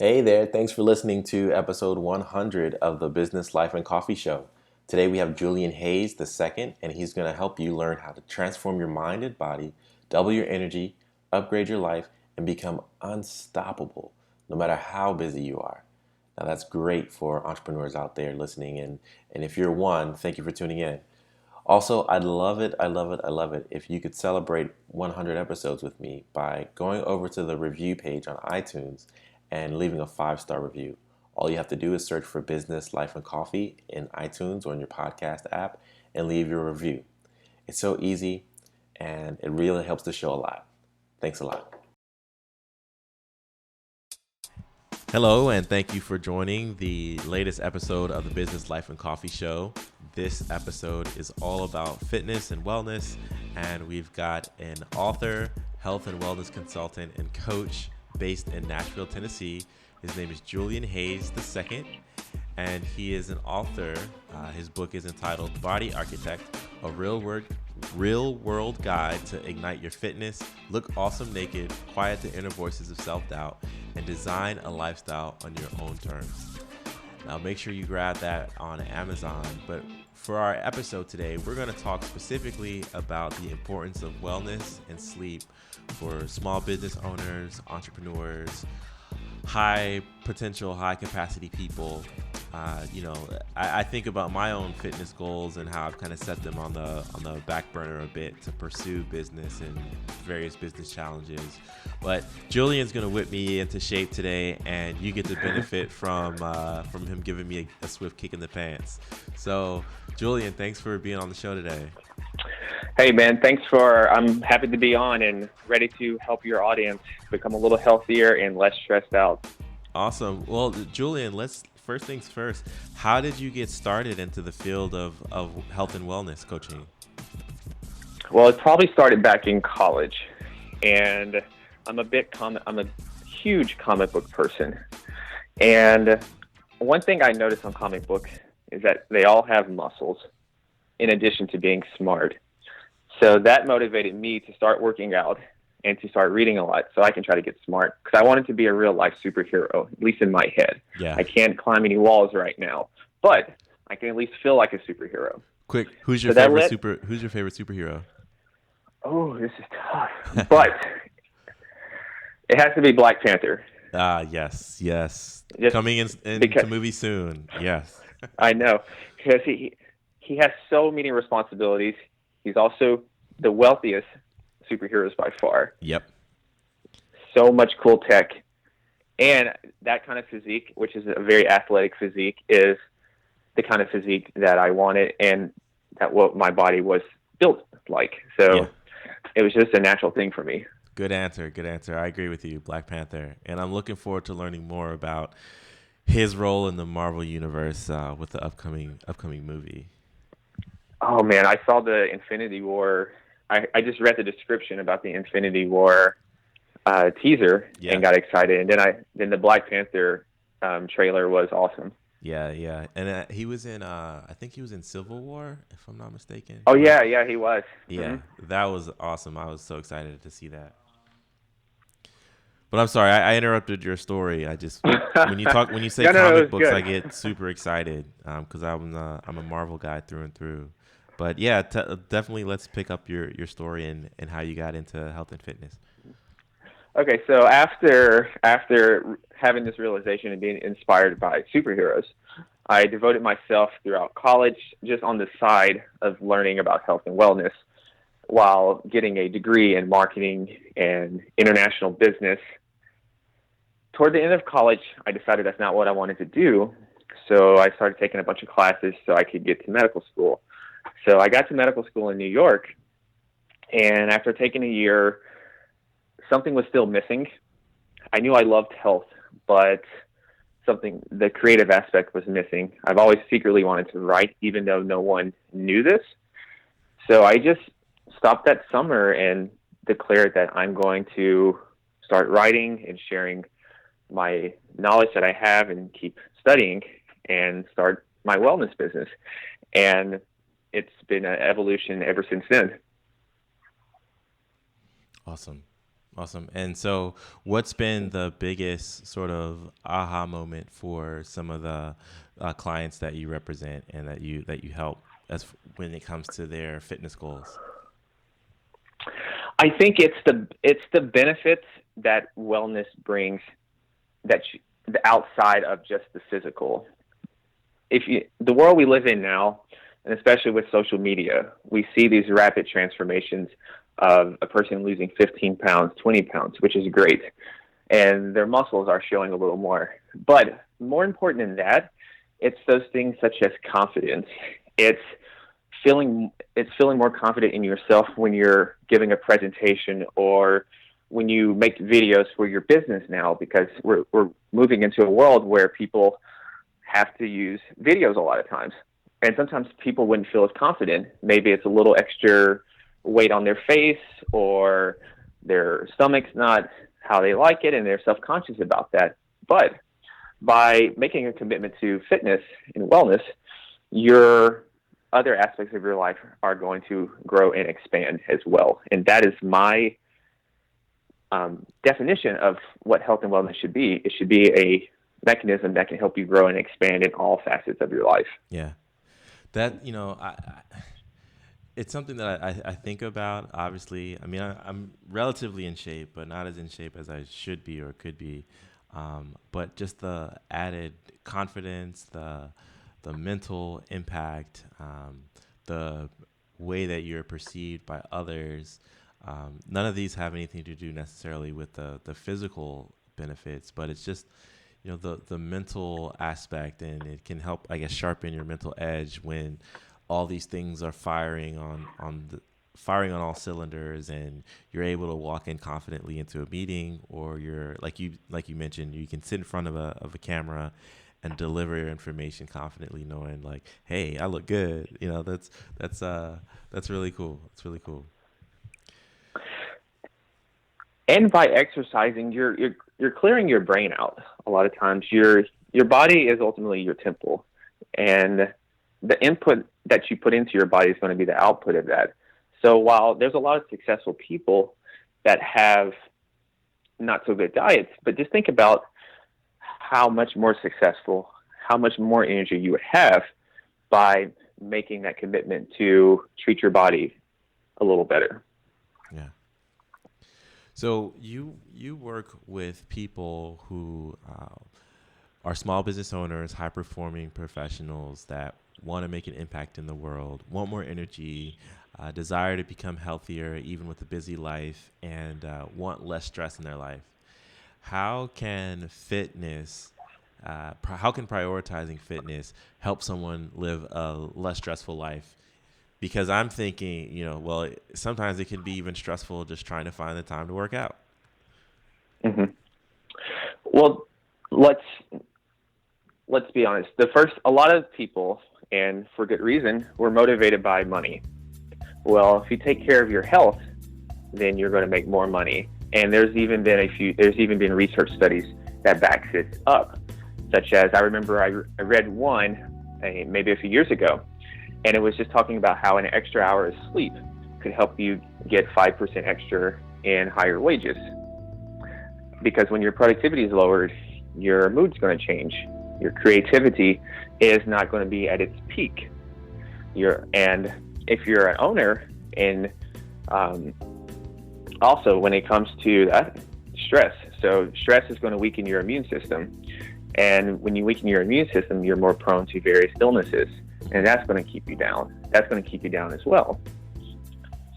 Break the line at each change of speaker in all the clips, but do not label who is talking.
Hey there, thanks for listening to episode 100 of the Business Life and Coffee Show. Today we have Julian Hayes II, and he's going to help you learn how to transform your mind and body, double your energy, upgrade your life, and become unstoppable no matter how busy you are. Now that's great for entrepreneurs out there listening, and if you're one, thank you for tuning in. Also, I'd love it, I love it, I love it if you could celebrate 100 episodes with me by going over to the review page on iTunes and leaving a 5-star review. All you have to do is search for Business, Life, and Coffee in iTunes or in your podcast app and leave your review. It's so easy and it really helps the show a lot. Thanks a lot. Hello, and thank you for joining the latest episode of the Business Life and Coffee Show. This episode is all about fitness and wellness, and we've got an author, health and wellness consultant, and coach based in Nashville, Tennessee. His name is Julian Hayes II, and he is an author. His book is entitled Body Architect, a real world guide to ignite your fitness, look awesome naked, quiet the inner voices of self-doubt, and design a lifestyle on your own terms. Now make sure you grab that on Amazon. But for our episode today, we're going to talk specifically about the importance of wellness and sleep for small business owners, entrepreneurs, high potential, high capacity people. I think about my own fitness goals and how I've kind of set them on the back burner a bit to pursue business and various business challenges. But Julian's going to whip me into shape today, and you get to benefit from him giving me a swift kick in the pants. So, Julian, thanks for being on the show today.
Hey, man, I'm happy to be on and ready to help your audience become a little healthier and less stressed out.
Awesome. Well, Julian, first things first. How did you get started into the field of health and wellness coaching?
Well, it probably started back in college, and I'm a huge comic book person. And one thing I noticed on comic books is that they all have muscles in addition to being smart. So that motivated me to start working out and to start reading a lot so I can try to get smart, because I wanted to be a real life superhero, at least in my head.
Yeah.
I can't climb any walls right now, but I can at least feel like a superhero.
Quick, who's your favorite superhero?
Oh, this is tough. But it has to be Black Panther.
Yes.
Just
coming into the movie soon. Yes.
I know, because he has so many responsibilities. He's also the wealthiest superheroes by far.
Yep.
So much cool tech. And that kind of physique, which is a very athletic physique, is the kind of physique that I wanted and that what my body was built like. So It was just a natural thing for me.
Good answer. I agree with you, Black Panther. And I'm looking forward to learning more about his role in the Marvel Universe with the upcoming movie.
Oh, man, I saw the Infinity War. I just read the description about the Infinity War teaser and got excited. And then the Black Panther trailer was awesome.
Yeah. And he was in, I think he was in Civil War, if I'm not mistaken.
Oh, yeah, he was.
Yeah, That was awesome. I was so excited to see that. But I'm sorry, I interrupted your story. I just when you say comic books,
good.
I get super excited because I'm a Marvel guy through and through. But yeah, definitely let's pick up your story and how you got into health and fitness.
Okay, so after having this realization and being inspired by superheroes, I devoted myself throughout college just on the side of learning about health and wellness while getting a degree in marketing and international business. Toward the end of college, I decided that's not what I wanted to do, so I started taking a bunch of classes so I could get to medical school. So I got to medical school in New York, and after taking a year, something was still missing. I knew I loved health, but the creative aspect was missing. I've always secretly wanted to write, even though no one knew this. So I just stopped that summer and declared that I'm going to start writing and sharing my knowledge that I have and keep studying and start my wellness business. And it's been an evolution ever since then.
Awesome. Awesome. And so what's been the biggest sort of aha moment for some of the clients that you represent and that you help as when it comes to their fitness goals?
I think it's the benefits that wellness brings the outside of just the physical. The world we live in now, and especially with social media, we see these rapid transformations of a person losing 15 pounds, 20 pounds, which is great. And their muscles are showing a little more. But more important than that, it's those things such as confidence. It's feeling more confident in yourself when you're giving a presentation or when you make videos for your business now, because we're moving into a world where people have to use videos a lot of times. And sometimes people wouldn't feel as confident. Maybe it's a little extra weight on their face, or their stomach's not how they like it and they're self-conscious about that. But by making a commitment to fitness and wellness, your other aspects of your life are going to grow and expand as well. And that is my definition of what health and wellness should be. It should be a mechanism that can help you grow and expand in all facets of your life.
Yeah. That, it's something that I think about, obviously. I mean, I'm relatively in shape, but not as in shape as I should be or could be. But just the added confidence, the mental impact, the way that you're perceived by others, none of these have anything to do necessarily with the physical benefits, but it's just, the mental aspect, and it can help, I guess, sharpen your mental edge when all these things are firing on all cylinders, and you're able to walk in confidently into a meeting, or you're like you mentioned, you can sit in front of a camera and deliver your information confidently, knowing like, hey, I look good. That's really cool. It's really cool.
And by exercising, you're clearing your brain out. A lot of times, your body is ultimately your temple, and the input that you put into your body is going to be the output of that. So while there's a lot of successful people that have not so good diets, but just think about how much more successful, how much more energy you would have by making that commitment to treat your body a little better.
Yeah. So you work with people who are small business owners, high performing professionals that want to make an impact in the world, want more energy, desire to become healthier even with a busy life, and want less stress in their life. How can prioritizing fitness help someone live a less stressful life? Because I'm thinking, sometimes it can be even stressful just trying to find the time to work out.
Mm-hmm. Well, let's be honest. A lot of people, and for good reason, were motivated by money. Well, if you take care of your health, then you're going to make more money. And there's even been research studies that backs it up, such as I remember I read one maybe a few years ago, and it was just talking about how an extra hour of sleep could help you get 5% extra in higher wages. Because when your productivity is lowered, your mood's going to change. Your creativity is not going to be at its peak. And if you're an owner, and also when it comes to that, stress. So stress is going to weaken your immune system. And when you weaken your immune system, you're more prone to various illnesses. And that's going to keep you down. That's going to keep you down as well.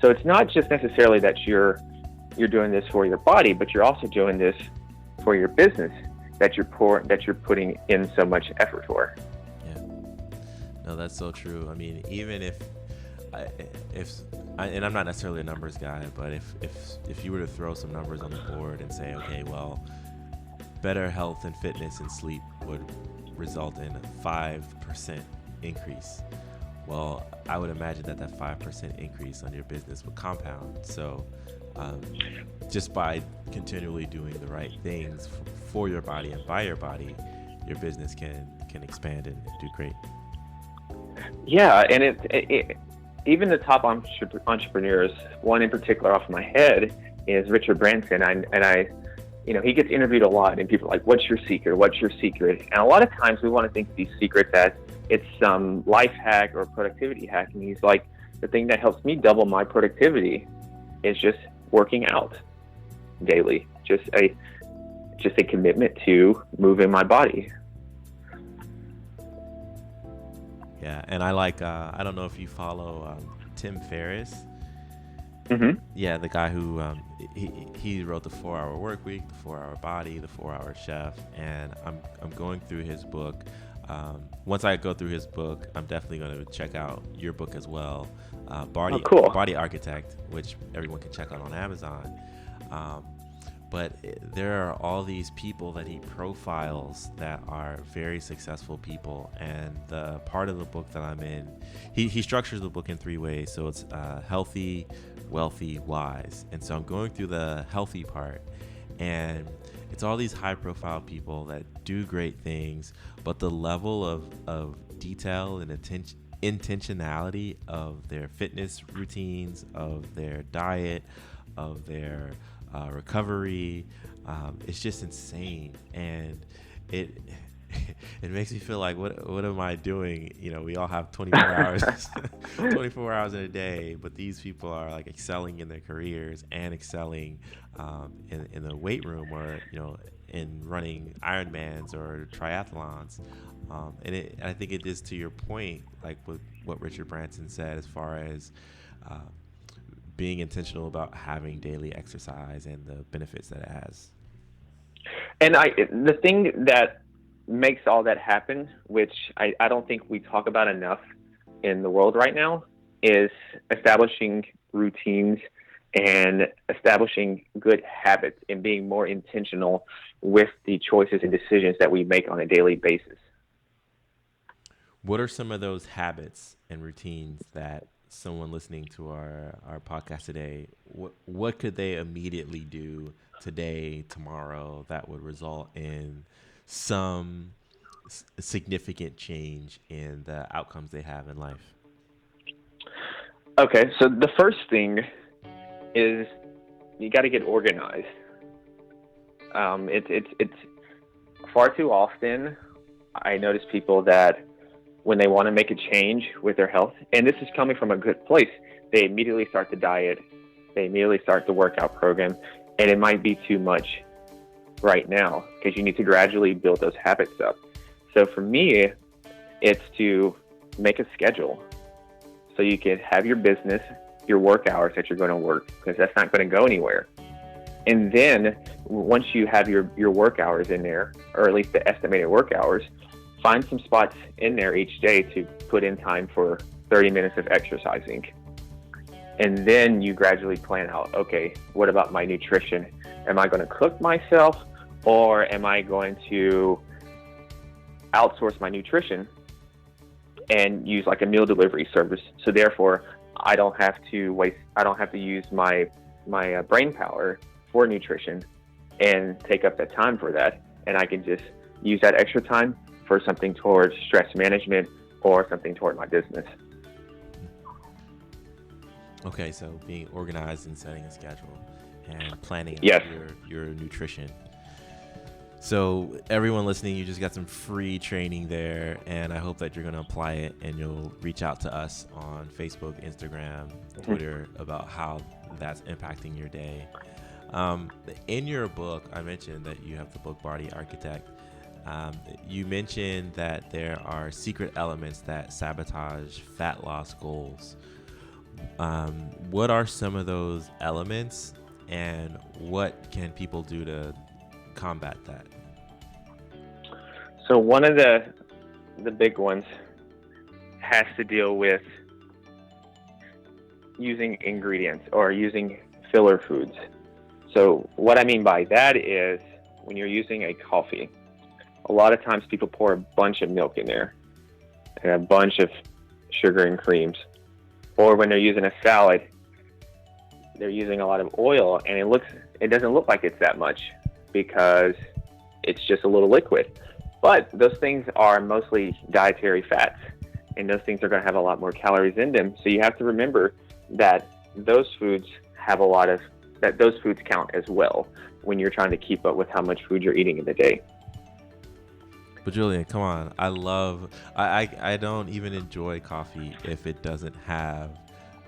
So it's not just necessarily that you're doing this for your body, but you're also doing this for your business that you're putting in so much effort for.
Yeah. No, that's so true. I mean, even if and I'm not necessarily a numbers guy, but if you were to throw some numbers on the board and say, okay, well, better health and fitness and sleep would result in a 5% increase. Well, I would imagine that 5% increase on your business would compound. So just by continually doing the right things for your body and by your body, your business can expand and do great.
Yeah, and it even the top entrepreneurs, one in particular off my head, is Richard Branson. He gets interviewed a lot, and people are like, "What's your secret? What's your secret?" And a lot of times we want to think of these secrets as it's some life hack or productivity hack. And he's like, the thing that helps me double my productivity is just working out daily, just a commitment to moving my body.
Yeah, and I don't know if you follow Tim Ferriss.
Mm-hmm.
Yeah, the guy who he wrote the 4-Hour Workweek, the 4-Hour Body, the 4-Hour Chef, and I'm going through his book. Once I go through his book, I'm definitely going to check out your book as well, Body Architect, which everyone can check out on Amazon. But there are all these people that he profiles that are very successful people, and the part of the book that I'm in, he structures the book in 3 ways. So it's healthy, wealthy, wise. And so I'm going through the healthy part, and it's all these high-profile people that do great things, but the level of detail and intentionality of their fitness routines, of their diet, of their recovery, it's just insane. And it makes me feel like, what am I doing? We all have 24 hours 24 hours in a day, but these people are like excelling in their careers and excelling in the weight room, or in running Ironmans or triathlons. And I think it is to your point, like with what Richard Branson said, as far as being intentional about having daily exercise and the benefits that it has.
And the thing that makes all that happen, which I don't think we talk about enough in the world right now, is establishing routines and establishing good habits and being more intentional with the choices and decisions that we make on a daily basis.
What are some of those habits and routines that someone listening to our podcast today, what could they immediately do today, tomorrow, that would result in some significant change in the outcomes they have in life?
Okay, so the first thing is you got to get organized. It's far too often I notice people that when they want to make a change with their health, and this is coming from a good place, they immediately start the diet, they immediately start the workout program, and it might be too much right now because you need to gradually build those habits up. So for me, it's to make a schedule so you can have your business, your work hours that you're going to work, because that's not going to go anywhere. And then once you have your work hours in there, or at least the estimated work hours, find some spots in there each day to put in time for 30 minutes of exercising. And then you gradually plan out, okay, what about my nutrition? Am I going to cook myself, or am I going to outsource my nutrition and use like a meal delivery service? So therefore, I don't have to use my brain power for nutrition and take up that time for that. And I can just use that extra time for something towards stress management or something toward my business.
Okay, so being organized and setting a schedule and planning
Yes.
your nutrition. So everyone listening, you just got some free training there, and I hope that you're going to apply it, and you'll reach out to us on Facebook, Instagram, Twitter about how that's impacting your day. In your book, I mentioned that you have the book Body Architect. You mentioned that there are secret elements that sabotage fat loss goals. What are some of those elements, and what can people do to combat that?
So one of the big ones has to deal with using ingredients or using filler foods. So what I mean by that is when you're using a coffee, a lot of times people pour a bunch of milk in there and a bunch of sugar and creams. Or when they're using a salad, they're using a lot of oil, and it doesn't look like it's that much because it's just a little liquid. But those things are mostly dietary fats, and those things are going to have a lot more calories in them. So you have to remember that those foods have a lot of that those foods count as well when you're trying to keep up with how much food you're eating in the day.
But Julian, come on. I don't even enjoy coffee if it doesn't have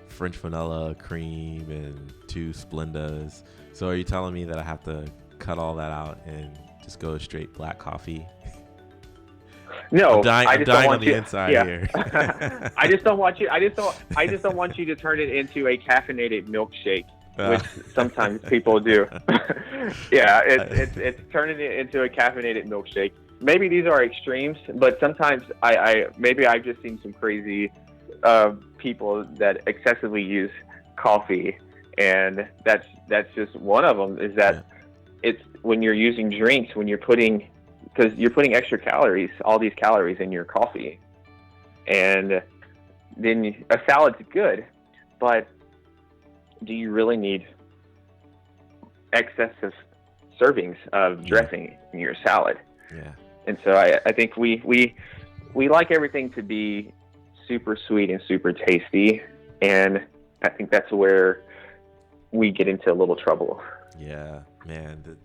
French vanilla cream and 2 Splendas. So are you telling me that I have to cut all that out and just go straight black coffee?
No,
I'm dying on the inside here.
I just don't want you to turn it into a caffeinated milkshake, which sometimes people do. Yeah, it's turning it into a caffeinated milkshake. Maybe these are extremes, but sometimes I've just seen some crazy people that excessively use coffee, and that's just one of them. Is that it's when you're using drinks, because you're putting extra calories, all these calories in your coffee, and then a salad's good, but do you really need excessive servings of dressing in your salad?
Yeah.
And so I think we like everything to be super sweet and super tasty, and I think that's where we get into a little trouble.
Yeah, man.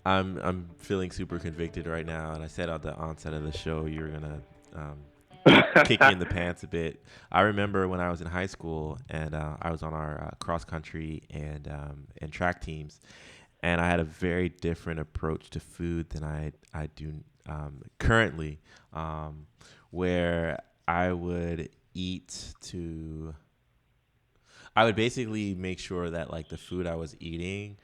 I'm feeling super convicted right now, and I said at the onset of the show you were gonna kick me in the pants a bit. I remember when I was in high school, and I was on our cross country and track teams, and I had a very different approach to food than I do currently, where I would basically make sure that like the food I was eating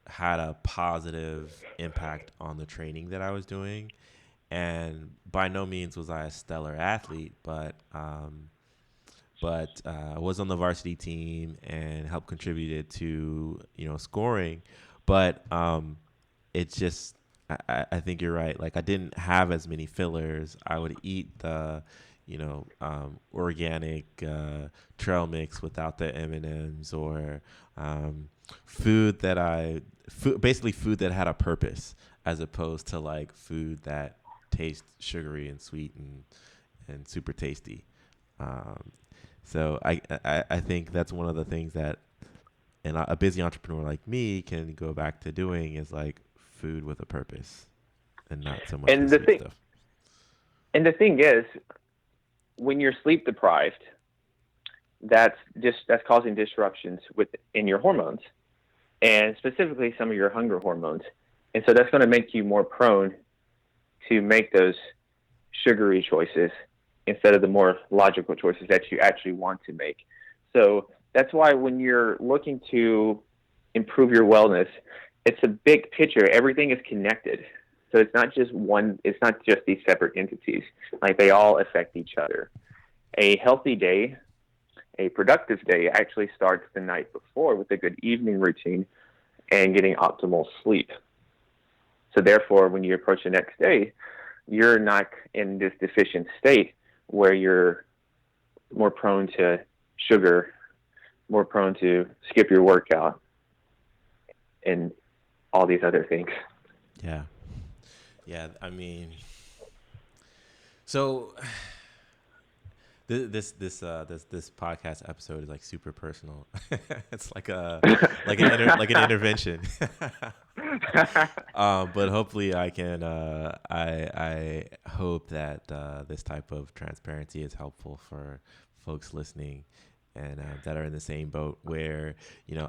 had a positive impact on the training that I was doing. And by no means was I a stellar athlete, but I was on the varsity team and helped contributed to, scoring. But it's just, I think you're right. Like I didn't have as many fillers. I would eat the, organic trail mix without the M&Ms, or food that had a purpose, as opposed to like food that tastes sugary and sweet and super tasty. So I think that's one of the things that a busy entrepreneur like me can go back to doing, is like food with a purpose and not so much the sweet stuff.
And the thing is, when you're sleep deprived, that's causing disruptions in your hormones, and specifically some of your hunger hormones. And so that's going to make you more prone to make those sugary choices instead of the more logical choices that you actually want to make. So that's why when you're looking to improve your wellness, it's a big picture. Everything is connected. So it's not just these separate entities. Like they all affect each other. A healthy day, a productive day, actually starts the night before with a good evening routine and getting optimal sleep. So therefore, when you approach the next day, you're not in this deficient state where you're more prone to sugar, more prone to skip your workout, and all these other things.
Yeah. Yeah, I mean, so this podcast episode is like super personal. It's like an intervention. But hopefully I can I hope that this type of transparency is helpful for folks listening, and that are in the same boat, where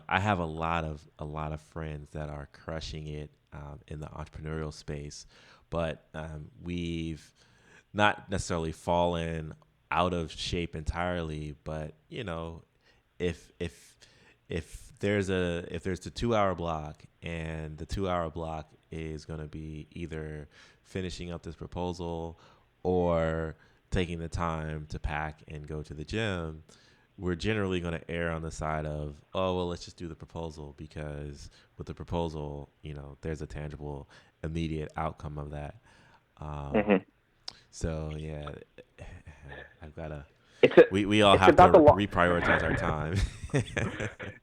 I have a lot of friends that are crushing it in the entrepreneurial space, but we've not necessarily fallen out of shape entirely. But if there's a 2-hour block, and the 2-hour block is going to be either finishing up this proposal or taking the time to pack and go to the gym, we're generally going to err on the side of, oh, well, let's just do the proposal, because with the proposal, there's a tangible, immediate outcome of that. So yeah, I've got to. We all have to reprioritize our time.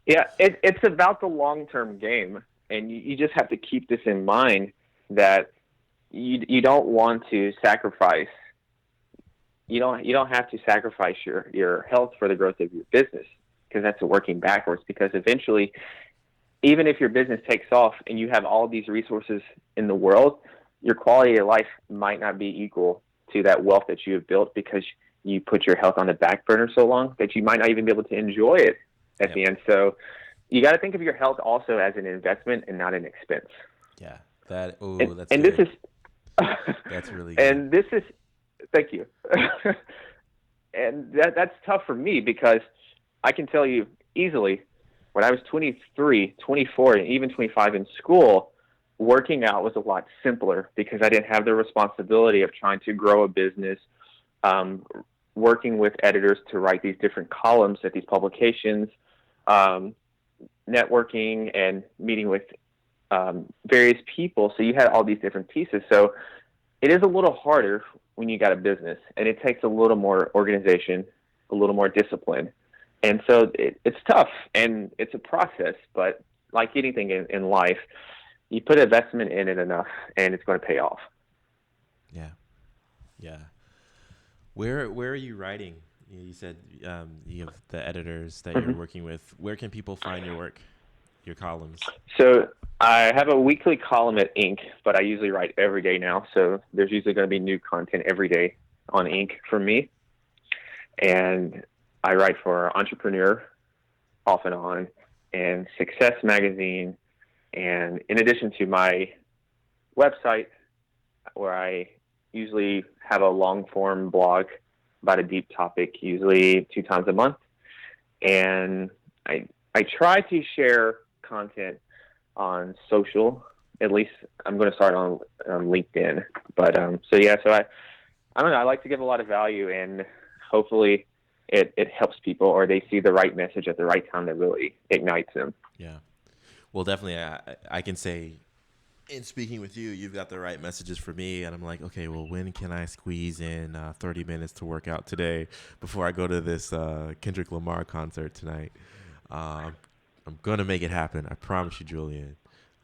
Yeah, it's about the long-term game, and you just have to keep this in mind, that you don't want to sacrifice. You don't have to sacrifice your health for the growth of your business, because that's working backwards. Because eventually, even if your business takes off and you have all these resources in the world, your quality of life might not be equal to that wealth that you have built because you put your health on the back burner so long that you might not even be able to enjoy it at the end. So you got to think of your health also as an investment and not an expense.
Yeah. That's
and
good.
This is
that's really good.
And this is, thank you. And that's tough for me because I can tell you easily, when I was 23, 24, and even 25 in school, working out was a lot simpler because I didn't have the responsibility of trying to grow a business, working with editors to write these different columns at these publications, networking and meeting with various people. So you had all these different pieces. So it is a little harder when you got a business, and it takes a little more organization, a little more discipline. And so it's tough, and it's a process, but like anything in life, you put investment in it enough, and it's going to pay off.
Yeah. Yeah. Where are you writing? You said you have the editors that you're working with. Where can people find your work, your columns?
So I have a weekly column at Inc., but I usually write every day now. So there's usually going to be new content every day on Inc. from me. And I write for Entrepreneur off and on and Success Magazine. And in addition to my website, where I usually have a long form blog about a deep topic, usually 2 times a month. And I try to share content on social. At least I'm going to start on LinkedIn. But so I don't know. I like to give a lot of value, and hopefully it helps people, or they see the right message at the right time that really ignites them.
Yeah. Well, definitely, I can say, in speaking with you, you've got the right messages for me, and I'm like, okay, well, when can I squeeze in 30 minutes to work out today before I go to this Kendrick Lamar concert tonight? I'm going to make it happen. I promise you, Julian.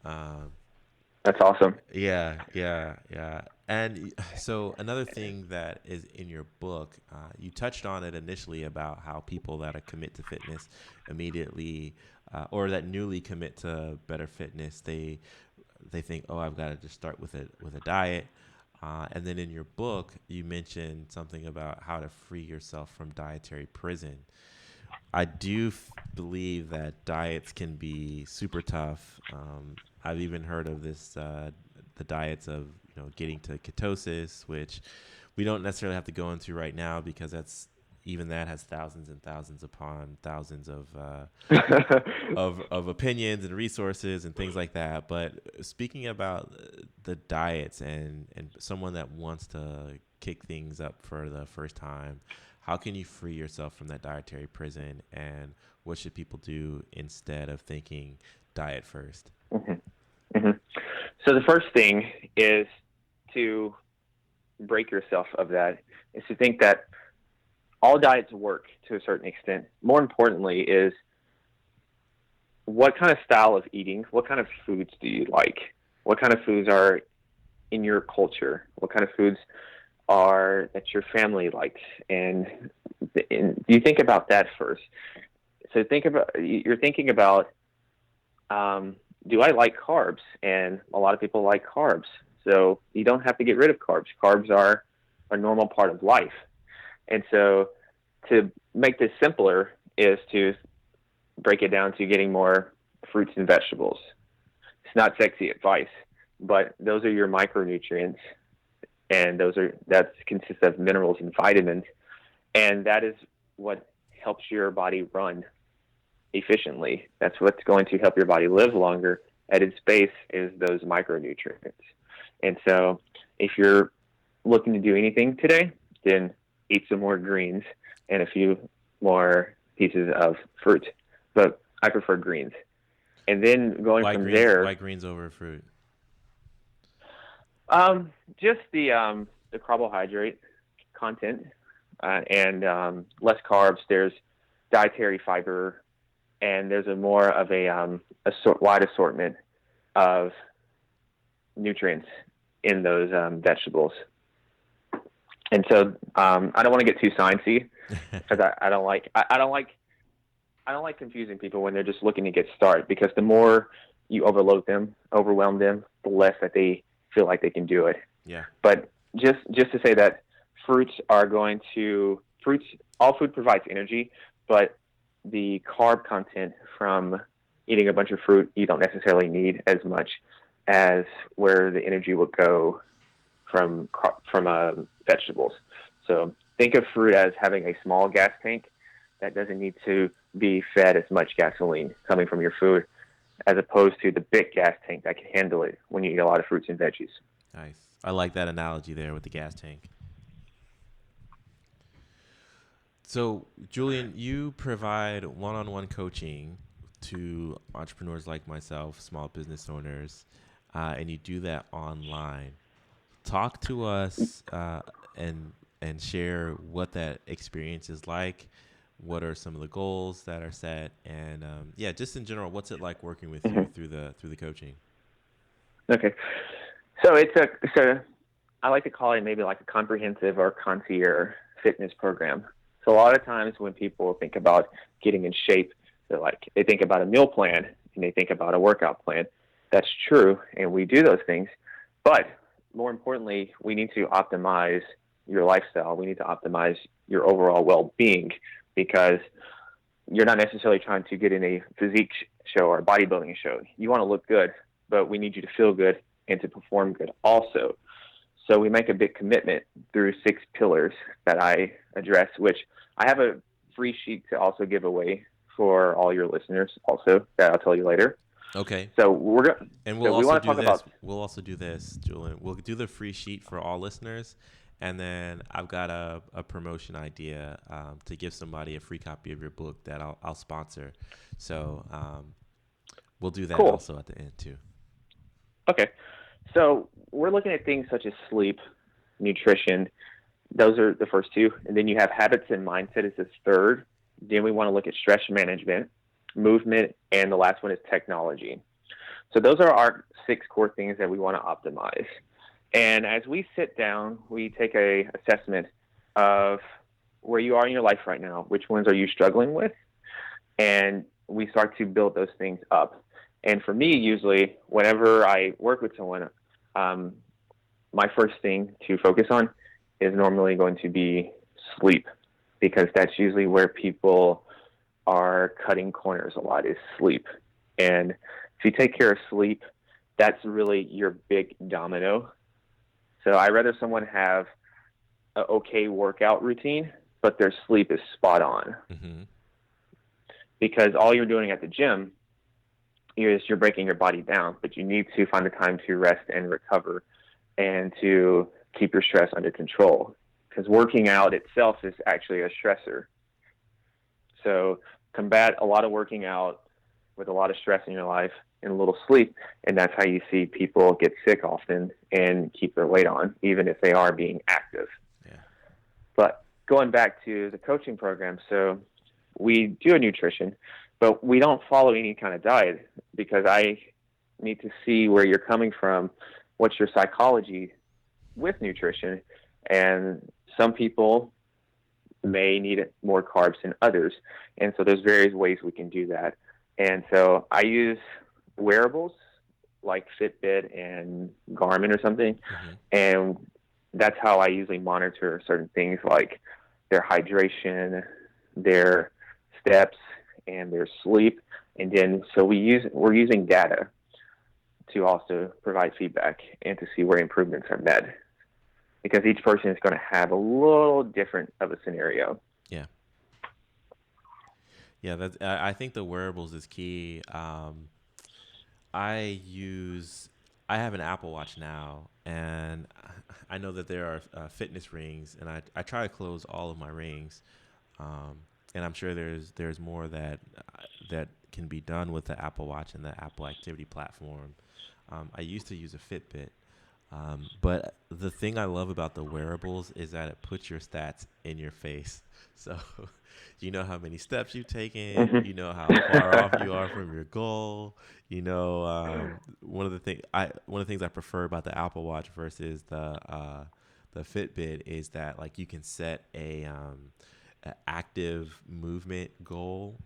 That's awesome.
Yeah. And so another thing that is in your book, you touched on it initially about how people that are commit to fitness immediately, or that newly commit to better fitness, they think, oh, I've got to just start with a diet. And then in your book, you mentioned something about how to free yourself from dietary prison. I do believe that diets can be super tough. I've even heard of this, the diets of getting to ketosis, which we don't necessarily have to go into right now because that has thousands and thousands upon thousands of of opinions and resources and things like that. But speaking about the diets and someone that wants to kick things up for the first time, how can you free yourself from that dietary prison, and what should people do instead of thinking diet first?
So the first thing is to break yourself of that, is to think that all diets work to a certain extent. More importantly is, what kind of style of eating, what kind of foods do you like? What kind of foods are in your culture? What kind of foods are that your family likes? And you think about that first. So you're thinking about, do I like carbs? And a lot of people like carbs. So you don't have to get rid of carbs. Carbs are a normal part of life. And so to make this simpler is to break it down to getting more fruits and vegetables. It's not sexy advice, but those are your micronutrients, and that consists of minerals and vitamins, and that is what helps your body run efficiently. That's what's going to help your body live longer. At its base is those micronutrients. And so if you're looking to do anything today, then eat some more greens and a few more pieces of fruit. But I prefer greens. And then going from there...
Why greens over fruit?
Just the carbohydrate content, and less carbs. There's dietary fiber, and there's a more of a wide assortment of nutrients in those vegetables. And so I don't want to get too sciencey because I don't like I don't like confusing people when they're just looking to get started, because the more you overwhelm them, the less that they feel like they can do it.
Yeah.
But just to say that fruits, all food provides energy, but the carb content from eating a bunch of fruit, you don't necessarily need as much as where the energy will go from vegetables. So think of fruit as having a small gas tank that doesn't need to be fed as much gasoline coming from your food, as opposed to the big gas tank that can handle it when you eat a lot of fruits and veggies.
Nice. I like that analogy there with the gas tank. So, Julian, you provide one-on-one coaching to entrepreneurs like myself, small business owners, and you do that online. Talk to us and share what that experience is like. What are some of the goals that are set, and yeah, just in general, what's it like working with you through the coaching?
Okay, so I like to call it maybe like a comprehensive or concierge fitness program. So a lot of times when people think about getting in shape, they think about a meal plan and they think about a workout plan. That's true, and we do those things, but more importantly, we need to optimize your lifestyle. We need to optimize your overall well-being, because you're not necessarily trying to get in a physique show or a bodybuilding show. You want to look good, but we need you to feel good and to perform good also. So we make a big commitment through 6 pillars that I address, which I have a free sheet to also give away for all your listeners also, that I'll tell you later.
Okay.
So we're going
and we'll
so
also
we want
do
to talk
this.
about.
We'll also do this, Julian. We'll do the free sheet for all listeners, and then I've got a promotion idea to give somebody a free copy of your book that I'll sponsor. So we'll do that
Cool.
also at the end too.
Okay. So we're looking at things such as sleep, nutrition. Those are the first 2. And then you have habits and mindset as this third. Then we want to look at stress management, movement, and the last one is technology. So those are our 6 core things that we want to optimize. And as we sit down, we take a assessment of where you are in your life right now, which ones are you struggling with, and we start to build those things up. And for me, usually, whenever I work with someone, my first thing to focus on is normally going to be sleep, because that's usually where people are cutting corners a lot, is sleep. And if you take care of sleep, that's really your big domino. So I'd rather someone have an okay workout routine, but their sleep is spot on.
Mm-hmm.
Because all you're doing at the gym is you're breaking your body down, but you need to find the time to rest and recover and to keep your stress under control. Because working out itself is actually a stressor. So combat a lot of working out with a lot of stress in your life and a little sleep, and that's how you see people get sick often and keep their weight on, even if they are being active.
Yeah.
But going back to the coaching program, so we do a nutrition, but we don't follow any kind of diet, because I need to see where you're coming from, what's your psychology with nutrition, and some people may need more carbs than others, and so there's various ways we can do that. And so I use wearables like Fitbit and Garmin or something, and that's how I usually monitor certain things like their hydration, their steps, and their sleep. And then so we're using data to also provide feedback and to see where improvements are met, because each person is going to have a little different of a scenario.
Yeah. Yeah, I think the wearables is key. I have an Apple Watch now, and I know that there are fitness rings, and I try to close all of my rings, and I'm sure there's more that can be done with the Apple Watch and the Apple Activity platform. I used to use a Fitbit, but the thing I love about the wearables is that it puts your stats in your face. So you know how many steps you've taken, you know how far off you are from your goal. You know, one of the things I prefer about the Apple Watch versus the Fitbit is that, like, you can set an active movement goal.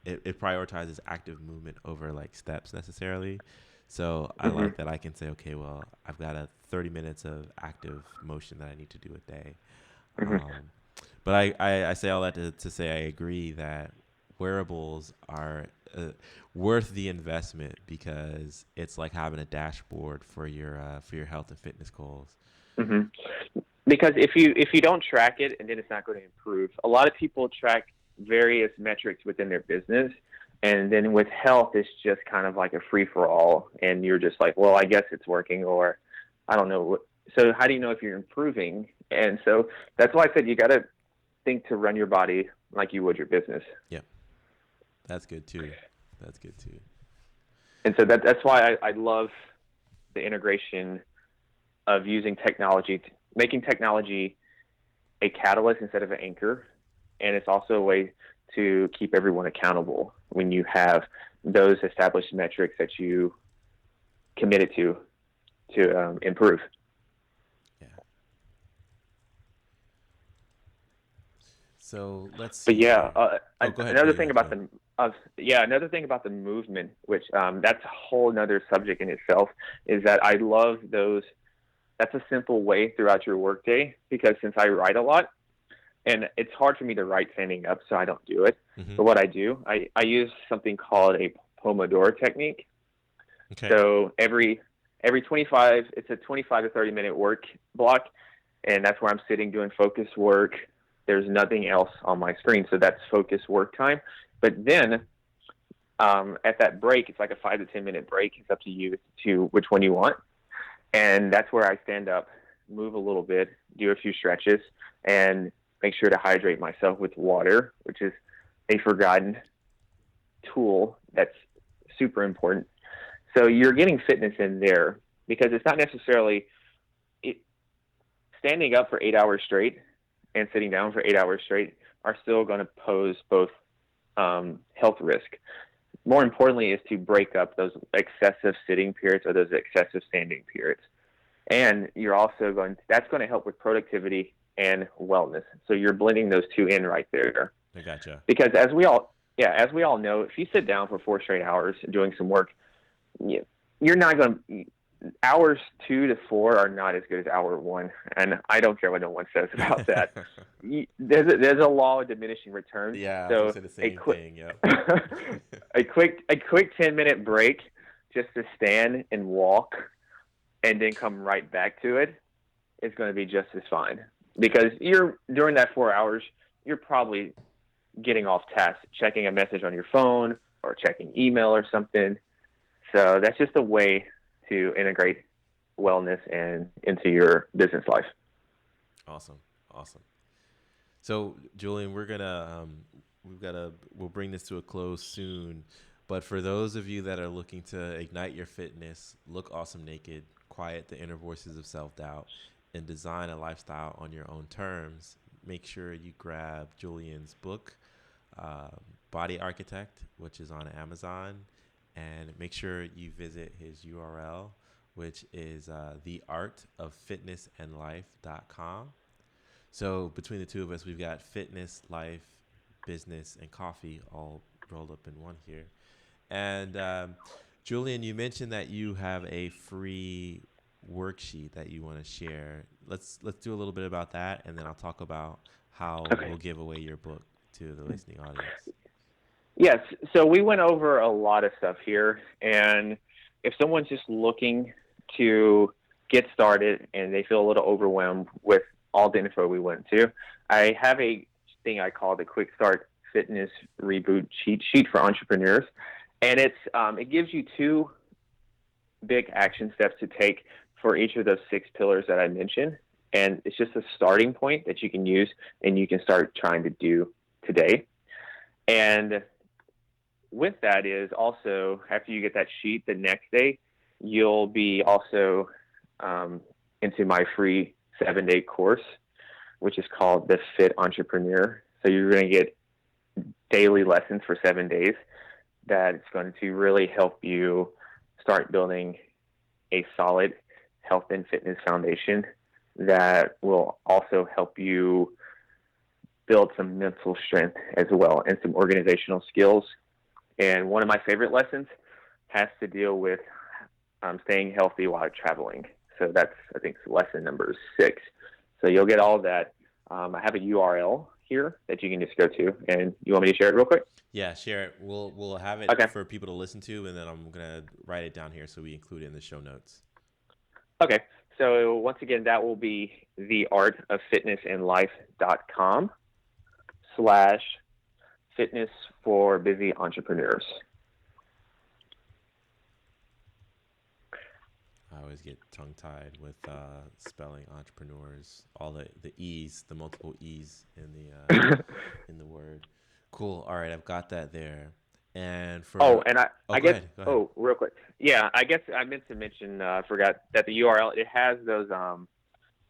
It prioritizes active movement over like steps necessarily. So I
Hmm.
like that I can say, okay, well, I've got a 30 minutes of active motion that I need to do a day.
Hmm.
Um, but I say all that to say I agree that wearables are worth the investment because it's like having a dashboard for your health and fitness goals.
Hmm. Because if you don't track it, and then it's not going to improve. A lot of people track various metrics within their business, and then with health, it's just kind of like a free for all, and you're just like, well, I guess it's working, or I don't know. So how do you know if you're improving? And so that's why I said you got to think to run your body like you would your business.
Yep, that's good too. That's good too.
And so that's why I love the integration of using technology, making technology a catalyst instead of an anchor. And it's also a way to keep everyone accountable when you have those established metrics that you committed to improve.
Yeah. So let's
But
see
yeah,
here. Oh, go ahead.
another
Go
thing
ahead. Go
about
ahead.
another thing about the movement, which that's a whole another subject in itself, is that I love those. That's a simple way throughout your workday because since I write a lot, and it's hard for me to write standing up, so I don't do it.
Mm-hmm.
But what I do, I use something called a Pomodoro technique.
Okay.
So every 25, it's a 25 to 30 minute work block, and that's where I'm sitting doing focus work. There's nothing else on my screen, so that's focus work time. But then at that break, it's like a 5 to 10 minute break. It's up to you to which one you want, and that's where I stand up, move a little bit, do a few stretches, and make sure to hydrate myself with water, which is a forgotten tool that's super important. So you're getting fitness in there because it's not necessarily it, standing up for 8 hours straight and sitting down for 8 hours straight are still going to pose both health risk. More importantly is to break up those excessive sitting periods or those excessive standing periods. And you're also that's going to help with productivity and wellness. So you're blending those two in right there.
I gotcha.
Because as we all know, if you sit down for 4 straight hours doing some work, you're not going to, hours 2 to 4 are not as good as hour one. And I don't care what no one says about that. There's a law of diminishing returns.
Yeah, I was gonna
So
say the same thing. Yep.
a quick 10-minute break just to stand and walk and then come right back to it is going to be just as fine because during that 4 hours, you're probably getting off task, checking a message on your phone or checking email or something. So that's just a way to integrate wellness and into your business life.
Awesome. Awesome. So, Julian, we'll bring this to a close soon. But for those of you that are looking to ignite your fitness, look awesome naked, quiet the inner voices of self-doubt, and design a lifestyle on your own terms, make sure you grab Julian's book, uh, Body Architect, which is on Amazon, and make sure you visit his URL, which is theartoffitnessandlife.com. So between the two of us, we've got fitness, life, business, and coffee all rolled up in one here. And Julian, you mentioned that you have a free worksheet that you want to share. Let's do a little bit about that, and then I'll talk about how
Okay.
we'll give away your book to the listening audience.
Yes. So we went over a lot of stuff here. And if someone's just looking to get started and they feel a little overwhelmed with all the info we went to, I have a thing I call the Quick Start Fitness Reboot Cheat Sheet for entrepreneurs. And it gives you 2 big action steps to take for each of those 6 pillars that I mentioned. And it's just a starting point that you can use and you can start trying to do today. And with that is also, after you get that sheet the next day, you'll be also into my free 7-day course, which is called the Fit Entrepreneur. So you're going to get daily lessons for 7 days that's going to really help you start building a solid health and fitness foundation that will also help you build some mental strength as well and some organizational skills. And one of my favorite lessons has to deal with staying healthy while traveling. So that's, I think, lesson number 6. So you'll get all that. I have a URL here that you can just go to, and you want me to share it real quick?
Yeah, share it. We'll have it for people to listen to, and then I'm gonna write it down here so we include it in the show notes.
Okay. So once again, that will be theartoffitnessandlife.com/fitness for busy entrepreneurs.
I always get tongue-tied with spelling entrepreneurs. All the E's, the multiple E's in the in the word. Cool. All right, I've got that there. And for
I guess.
Go ahead.
Oh, real quick. Yeah, I guess I meant to mention. Forgot that the URL, it has those.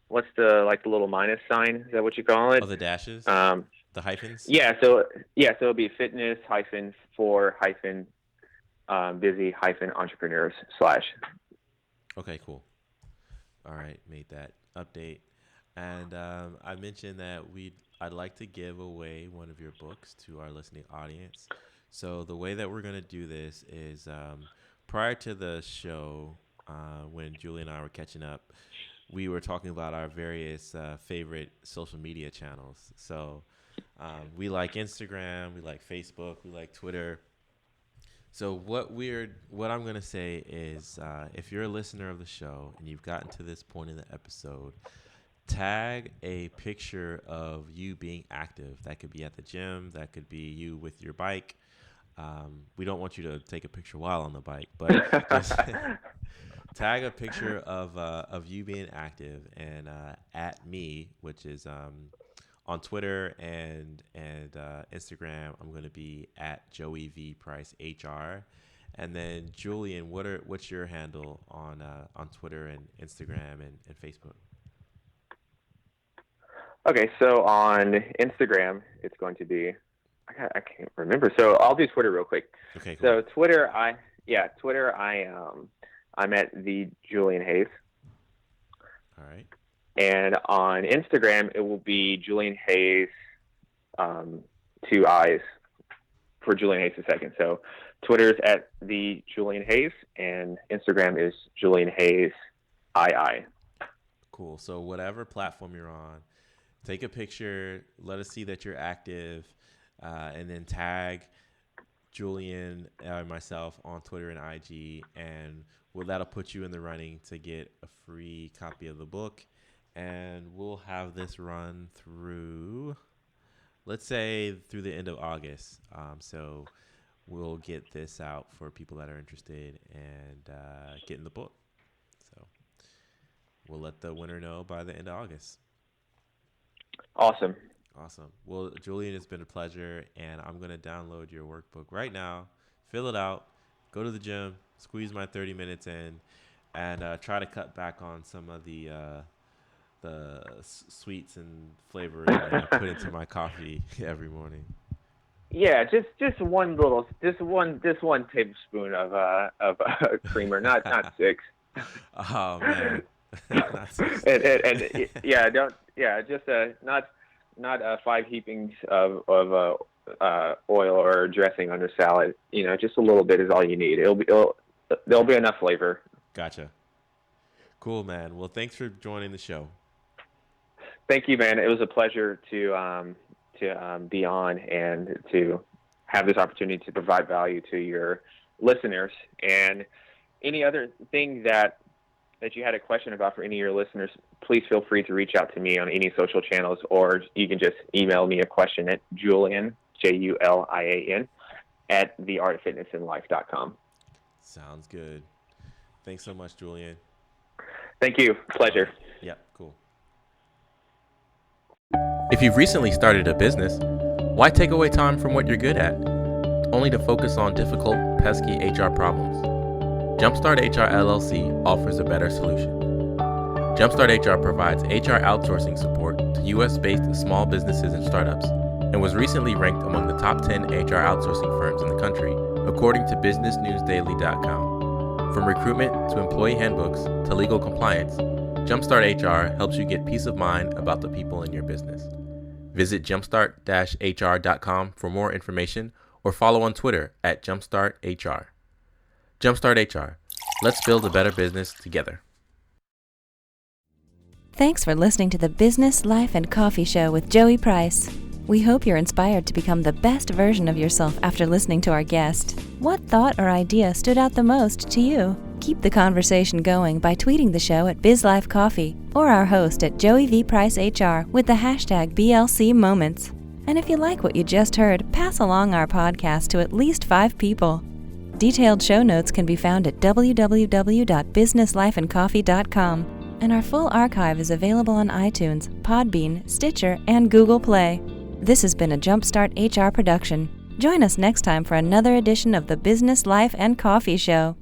What's the little minus sign? Is that what you call it?
Oh, the dashes. The hyphens.
Yeah. So it'll be fitness for busy entrepreneurs /
Okay, cool. All right, made that update. And I mentioned that I'd like to give away one of your books to our listening audience. So the way that we're going to do this is prior to the show, when Julie and I were catching up, we were talking about our various favorite social media channels. So we like Instagram, we like Facebook, we like Twitter. So what I'm going to say is if you're a listener of the show and you've gotten to this point in the episode, tag a picture of you being active. That could be at the gym. That could be you with your bike. We don't want you to take a picture while on the bike, but just tag a picture of you being active, and at me, which is on Twitter and Instagram, I'm going to be at Joey V Price HR. And then Julian, what's your handle on Twitter and Instagram and Facebook?
Okay, so on Instagram, it's going to be, I can't remember. So I'll do Twitter real quick.
Okay, cool.
So Twitter, I'm at the Julian Hayes.
All right.
And on Instagram, it will be Julian Hayes, 2 I's for Julian Hayes II. So Twitter's at the Julian Hayes, and Instagram is Julian Hayes II.
Cool. So whatever platform you're on, take a picture, let us see that you're active, and then tag Julian or myself on Twitter and IG, and that'll put you in the running to get a free copy of the book. And we'll have this run through, let's say, through the end of August. So we'll get this out for people that are interested and getting the book. So we'll let the winner know by the end of August.
Awesome.
Well, Julian, it's been a pleasure, and I'm going to download your workbook right now, fill it out, go to the gym, squeeze my 30 minutes in, and try to cut back on some of the sweets and flavoring that I put into my coffee every morning.
Yeah, just one tablespoon of creamer, not 6.
Oh man, not 6.
Not 5 heapings of oil or dressing on your salad. Just a little bit is all you need. There'll be enough flavor.
Gotcha. Cool, man. Well, thanks for joining the show.
Thank you, man. It was a pleasure to be on and to have this opportunity to provide value to your listeners. And any other thing that you had a question about for any of your listeners, please feel free to reach out to me on any social channels, or you can just email me a question at Julian, Julian, at theartoffitnessandlife.com.
Sounds good. Thanks so much, Julian.
Thank you. Pleasure.
Yep, cool. If you've recently started a business, why take away time from what you're good at, only to focus on difficult, pesky HR problems? Jumpstart HR LLC offers a better solution. Jumpstart HR provides HR outsourcing support to U.S.-based small businesses and startups, and was recently ranked among the top 10 HR outsourcing firms in the country, according to BusinessNewsDaily.com. From recruitment to employee handbooks to legal compliance, Jumpstart HR helps you get peace of mind about the people in your business. Visit jumpstart-hr.com for more information or follow on Twitter at jumpstarthr. Jumpstart HR. Let's build a better business together.
Thanks for listening to the Business, Life, and Coffee Show with Joey Price. We hope you're inspired to become the best version of yourself after listening to our guest. What thought or idea stood out the most to you? Keep the conversation going by tweeting the show at BizLifeCoffee or our host at Joey V. Price HR with the hashtag BLC Moments. And if you like what you just heard, pass along our podcast to at least 5 people. Detailed show notes can be found at www.businesslifeandcoffee.com, and our full archive is available on iTunes, Podbean, Stitcher, and Google Play. This has been a Jumpstart HR production. Join us next time for another edition of the Business, Life, and Coffee Show.